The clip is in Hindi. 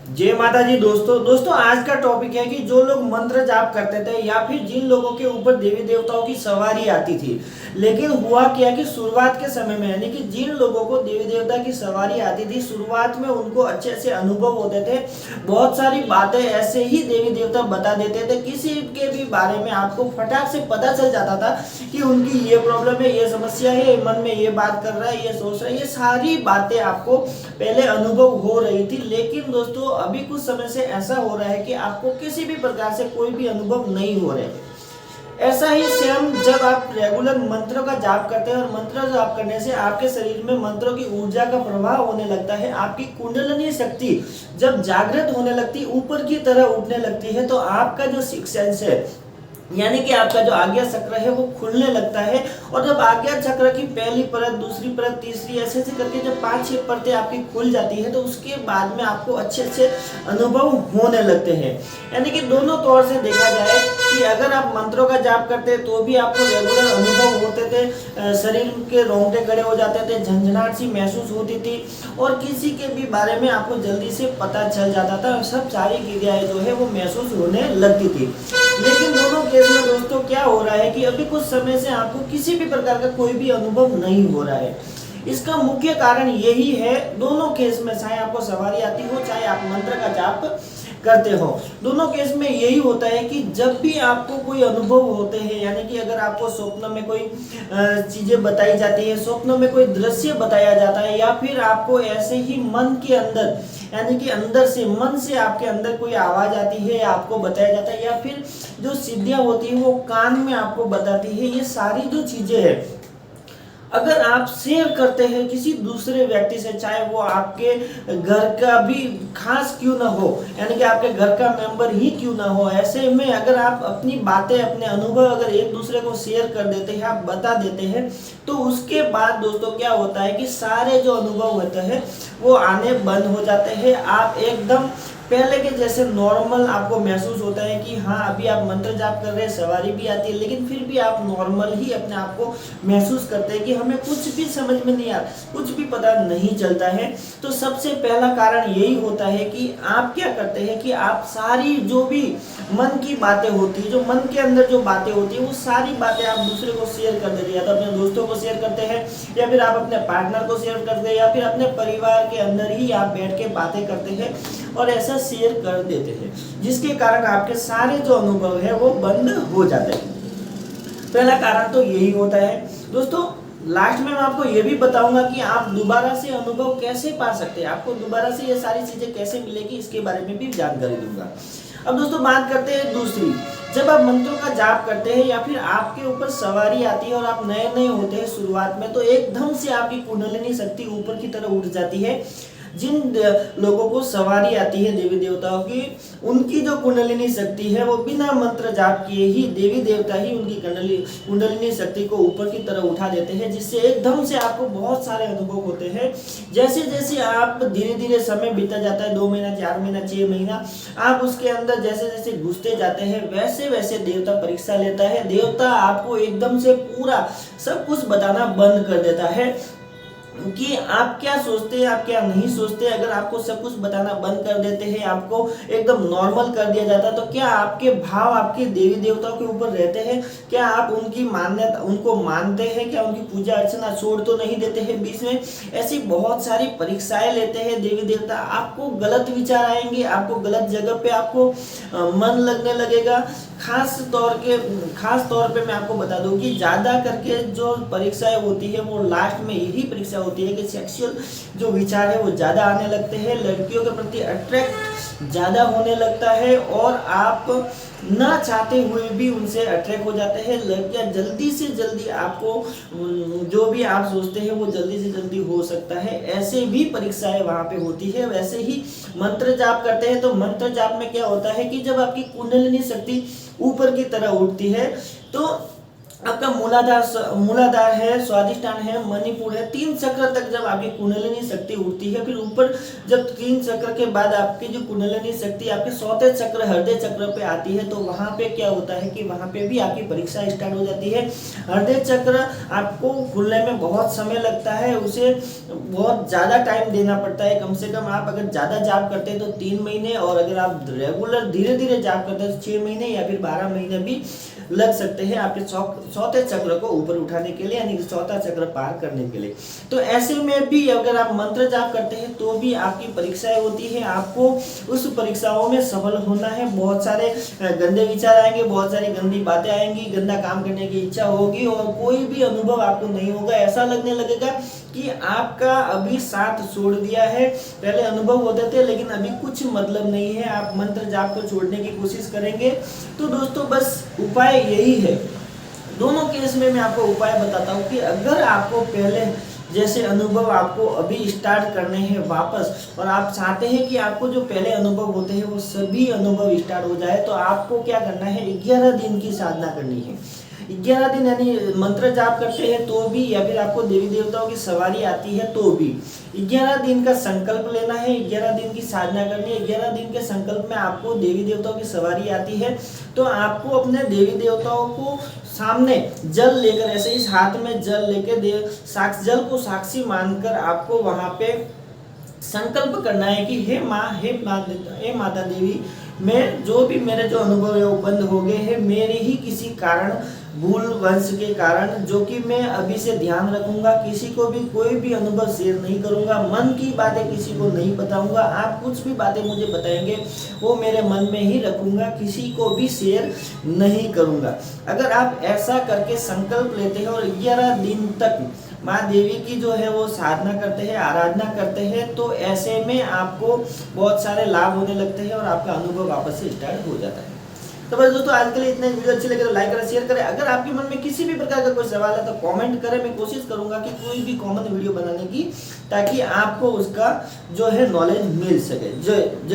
जय माता जी। दोस्तों आज का टॉपिक है कि जो लोग मंत्र जाप करते थे या फिर जिन लोगों के ऊपर देवी देवताओं की सवारी आती थी, लेकिन हुआ क्या कि शुरुआत के समय में यानी कि जिन लोगों को देवी देवता की सवारी आती थी शुरुआत में उनको अच्छे से अनुभव होते थे। बहुत सारी बातें ऐसे ही देवी देवता बता देते थे, किसी के भी बारे में आपको फटाक से पता चल जाता था कि उनकी ये प्रॉब्लम है, ये समस्या है, मन में ये बात कर रहा है, ये सोच रहा है। ये सारी बातें आपको पहले अनुभव हो रही थी, लेकिन दोस्तों अभी कुछ समय से ऐसा हो रहा है कि आपको किसी भी प्रकार से कोई भी अनुभव नहीं हो रहे हैं। ऐसा ही सेम जब आप रेगुलर मंत्रों का जाप करते हैं और मंत्र जाप करने से आपके शरीर में मंत्रों की ऊर्जा का प्रवाह होने लगता है, आपकी कुंडलिनी शक्ति जब जागृत होने लगती है, ऊपर की तरह उठने लगती है, तो आपका जो सिक्स सेंस है यानी कि आपका जो आज्ञा चक्र है वो खुलने लगता है। और जब आज्ञा चक्र की पहली परत, दूसरी परत, तीसरी, ऐसे ऐसे करके जब 5-6 परतें आपकी खुल जाती है तो उसके बाद में आपको अच्छे अच्छे अनुभव होने लगते हैं। यानी कि दोनों तौर से देखा जाए कि अगर आप मंत्रों का जाप करते तो भी आपको रेगुलर अनुभव होते थे, शरीर के रोंगटे खड़े हो जाते थे, झंझनाहट सी महसूस होती थी और किसी के भी बारे में आपको जल्दी से पता चल जाता था। सब सारी क्रियाएं जो है वो महसूस होने लगती थी। लेकिन दोनों केस में दोस्तों क्या हो रहा है कि अभी कुछ समय से आपको किसी भी प्रकार का कोई भी अनुभव नहीं हो रहा है। इसका मुख्य कारण यही है, दोनों केस में चाहे आपको सवारी आती हो चाहे आप मंत्र का जाप करते हो, दोनों केस में यही होता है कि जब भी आपको कोई अनुभव होते हैं, यानी कि अगर आपको स्वप्न में कोई चीजें बताई जाती है, स्वप्न में कोई दृश्य बताया जाता है, या फिर आपको ऐसे ही मन के अंदर यानी कि अंदर से मन से आपके अंदर कोई आवाज आती है, आपको बताया जाता है, या फिर जो सिद्धियां होती है वो कान में आपको बताती है, ये सारी जो चीजें हैं अगर आप शेयर करते हैं किसी दूसरे व्यक्ति से, चाहे वो आपके घर का भी खास क्यों ना हो, यानी कि आपके घर का मेंबर ही क्यों ना हो, ऐसे में अगर आप अपनी बातें, अपने अनुभव अगर एक दूसरे को शेयर कर देते हैं, आप बता देते हैं, तो उसके बाद दोस्तों क्या होता है कि सारे जो अनुभव होते हैं वो आने बंद हो जाते हैं। आप एकदम पहले के जैसे नॉर्मल आपको महसूस होता है कि हाँ अभी आप मंत्र जाप कर रहे हैं, सवारी भी आती है, लेकिन फिर भी आप नॉर्मल ही अपने आप को महसूस करते हैं कि हमें कुछ भी समझ में नहीं आ रहा, कुछ भी पता नहीं चलता है। तो सबसे पहला कारण यही होता है कि आप क्या करते हैं कि आप सारी जो भी मन की बातें होती है, जो मन के अंदर जो बातें होती है, वो सारी बातें आप दूसरे को शेयर कर देते हैं, या तो अपने दोस्तों को शेयर करते हैं, या फिर आप अपने पार्टनर को शेयर करते हैं, या फिर अपने परिवार के अंदर ही आप बैठ के बातें करते हैं और ऐसा शेयर कर देते हैं, जिसके कारण आपके सारे जो अनुभव है वो बंद हो जाते हैं। पहला कारण तो यही होता है। दोस्तों लास्ट में मैं आपको ये भी बताऊंगा कि आप दोबारा से अनुभव कैसे पा सकते हैं, आपको दोबारा से ये सारी चीजें कैसे मिलेगी, इसके बारे में भी जानकारी दूंगा। अब दोस्तों बात करते हैं दूसरी, जब आप मंत्रों का जाप करते हैं या फिर आपके ऊपर सवारी आती है और आप नए नए होते हैं शुरुआत में, तो एकदम से आपकी कुंडलिनी शक्ति ऊपर की तरफ उठ जाती है। जिन लोगों को सवारी आती है देवी देवताओं की, उनकी जो कुंडलिनी शक्ति है वो बिना मंत्र जाप किए ही देवी देवता ही उनकी कुंडलिनी शक्ति को ऊपर की तरफ उठा देते हैं, जिससे एकदम से आपको बहुत सारे अनुभव होते हैं। जैसे जैसे आप धीरे धीरे समय बीता जाता है, 2 महीना, 4 महीना, 6 महीना, आप उसके अंदर जैसे जैसे घुसते जाते हैं वैसे वैसे देवता परीक्षा लेता है। देवता आपको एकदम से पूरा सब कुछ बताना बंद कर देता है कि आप क्या सोचते हैं, आप क्या नहीं सोचते। अगर आपको सब कुछ बताना बंद कर देते हैं, आपको एकदम नॉर्मल कर दिया जाता है, तो क्या आपके भाव आपके देवी देवताओं के ऊपर रहते हैं? क्या आप उनकी मान्यता, उनको मानते हैं? क्या उनकी पूजा अर्चना छोड़ तो नहीं देते हैं बीच में? ऐसी बहुत सारी परीक्षाएं लेते हैं देवी देवता। आपको गलत विचार आएंगे, आपको गलत जगह पे आपको मन लगने लगेगा। खास तौर पे मैं आपको बता दूं कि ज्यादा करके जो परीक्षाएं होती है वो लास्ट में यही परीक्षा होती है कि सेक्सुअल जो विचार है वो ज्यादा आने लगते हैं, लड़कियों के प्रति अट्रैक्ट ज्यादा होने लगता है और आप ना चाहते हुए भी उनसे अट्रैक्ट हो जाते हैं। लड़कियां जल्दी से जल्दी आपको जो भी आप सोचते हैं वो जल्दी से जल्दी हो सकता है, ऐसे भी परीक्षाएं वहां पे होती है। वैसे ही मंत्र जाप करते हैं तो मंत्र जाप में क्या होता है कि जब आपकी कुंडलिनी शक्ति ऊपर की तरह उठती है तो आपका मूलाधार है, स्वादिष्टान है, मणिपुर है। 3 चक्र तक जब आपकी कुंडलिनी शक्ति उठती है, फिर ऊपर जब 3 चक्र के बाद आपकी जो कुंडलिनी शक्ति आपके 4थे चक्र हृदय चक्र पे आती है, तो वहां पे क्या होता है कि वहां पे भी आपकी परीक्षा स्टार्ट हो जाती है। हृदय चक्र आपको खुलने में बहुत समय लगता है, उसे बहुत ज़्यादा टाइम देना पड़ता है। कम से कम आप अगर ज़्यादा जाप करते हैं तो 3 महीने, और अगर आप रेगुलर धीरे धीरे जाप करते हैं तो 6 महीने या फिर 12 महीने भी लग सकते हैं आपके 4थे चक्र को ऊपर उठाने के लिए, यानी कि 4था चक्र पार करने के लिए। तो ऐसे में भी अगर आप मंत्र जाप करते हैं तो भी आपकी परीक्षाएं होती है, आपको उस परीक्षाओं में सफल होना है। बहुत सारे गंदे विचार आएंगे, बहुत सारी गंदी बातें आएंगी, गंदा काम करने की इच्छा होगी, और कोई भी अनुभव आपको नहीं होगा। ऐसा लगने लगेगा कि आपका अभी साथ छोड़ दिया है। पहले अनुभव होते थे लेकिन अभी कुछ मतलब नहीं है। आप मंत्र जाप को छोड़ने की कोशिश करेंगे। तो दोस्तों बस उपाय यही है। दोनों केस में मैं आपको उपाय बताता हूँ कि अगर आपको पहले जैसे अनुभव आपको अभी स्टार्ट करने हैं वापस, और आप चाहते हैं कि आपको जो पहले अनुभव होते हैं वो सभी अनुभव स्टार्ट हो जाए, तो आपको क्या करना है, 11 दिन की साधना करनी है। 11 दिन यानी मंत्र जाप करते हैं तो भी, या फिर आपको देवी देवताओं की सवारी आती है तो भी 11 दिन का संकल्प लेना है, 11 दिन की साधना करनी है। 11 दिन के संकल्प में आपको देवी देवताओं की सवारी आती है, तो आपको अपने देवी देवताओं को सामने जल लेकर, ऐसे इस हाथ में जल लेकर जल को साक्षी मानकर आपको वहां पे संकल्प करना है कि हे माँ, हे माता देवी, मैं जो भी मेरे जो अनुभव है वो बंद हो गए हैं, मेरे ही किसी कारण, भूल वंश के कारण, जो कि मैं अभी से ध्यान रखूंगा। किसी को भी कोई भी अनुभव शेयर नहीं करूंगा, मन की बातें किसी को नहीं बताऊंगा। आप कुछ भी बातें मुझे बताएंगे वो मेरे मन में ही रखूंगा, किसी को भी शेयर नहीं करूंगा। अगर आप ऐसा करके संकल्प लेते हैं और 11 दिन तक माँ देवी की जो है वो साधना करते हैं, आराधना करते हैं, तो ऐसे में आपको बहुत सारे लाभ होने लगते हैं और आपका अनुभव वापस से स्टार्ट हो जाता है। तो बस दोस्तों आज के लिए इतना। वीडियो अच्छी लगे तो लाइक करें, शेयर करें। अगर आपके मन में किसी भी प्रकार का कोई सवाल है तो कमेंट करें। मैं कोशिश करूंगा कि कोई भी कॉमन वीडियो बनाने की, ताकि आपको उसका जो है नॉलेज मिल सके। जय